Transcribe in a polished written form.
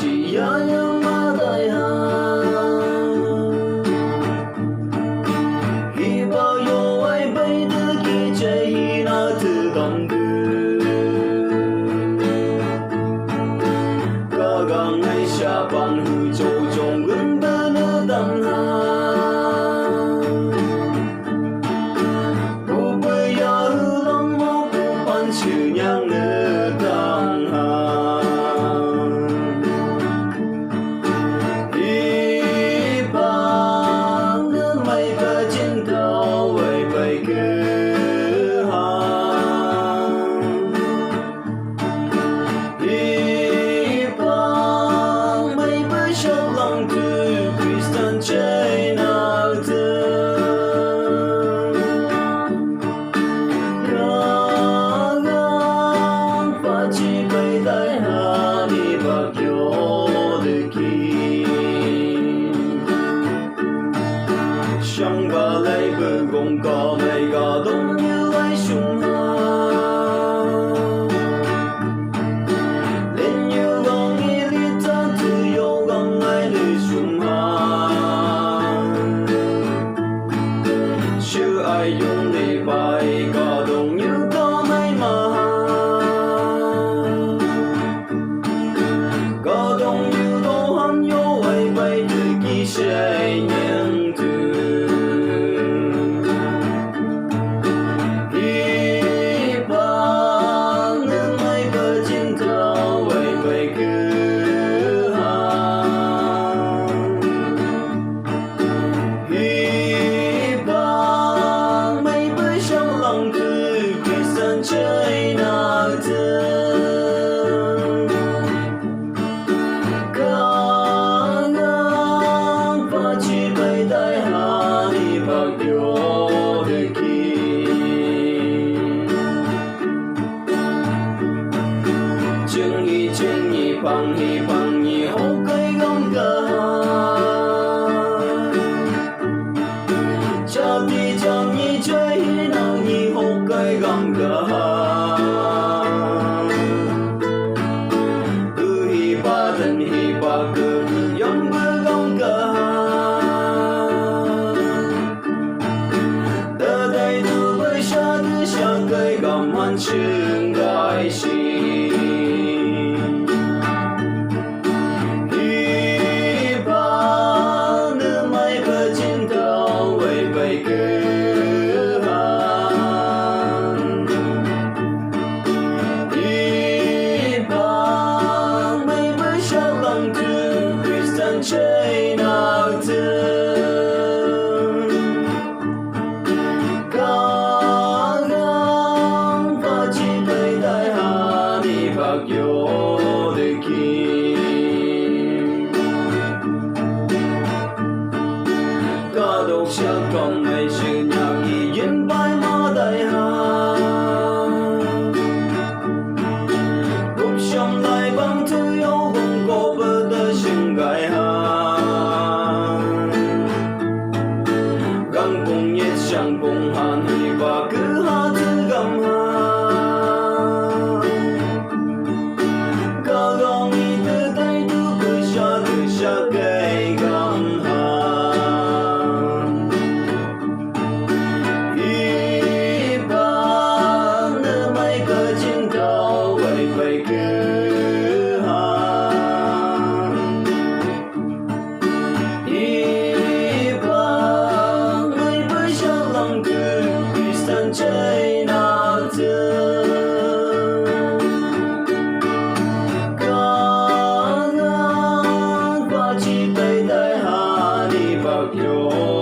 chỉ nhớ nhung mà đời ha khi bao nhiêu ai bây giờ khi chạy na từ đồng tư cả gang ngày xa bằng hư châu trong gần bên ở đằng ha cô bây giờ hư lòng máu cô pan chịu nhang ở đằng ha Trong và lấy bờ gồng cỏ mây gà đông như lấy sung ha lên như lòng nghĩ lý ta tự yêu găng ai lời sung ha chưa ai dùng để bài gà đông như có mây mà gà đông như đồ hắn yêu ai bay từ kỳ sẽ nhận từ bằng nhị hô cây gom cờ cha đi chẳng nhị chơi nào nhị hô cây gom cờ hi ba thân hi ba cờ yếm bơ gom cờ từ đây từ bây xa từ xa cây gom hoàn trường gai xì chơi nào thương có gắng và chỉ thấy đại hà đi bạc vô để kim có độc sắc còn mấy sự nhạc kỳ duyên bài mà đại hà cuộc sống lại bằng thứ yêu cùng cô bơ đơ sinh gái hà chẳng cùng hàn hi và cứ hát thứ gầm ha có gong đi từ tay từ xa cây gầm ha hi ba nơi mấy cờ trên cao vậy vậy cứ ha chơi nào thương có gắng và chỉ tay đại hà đi vào vô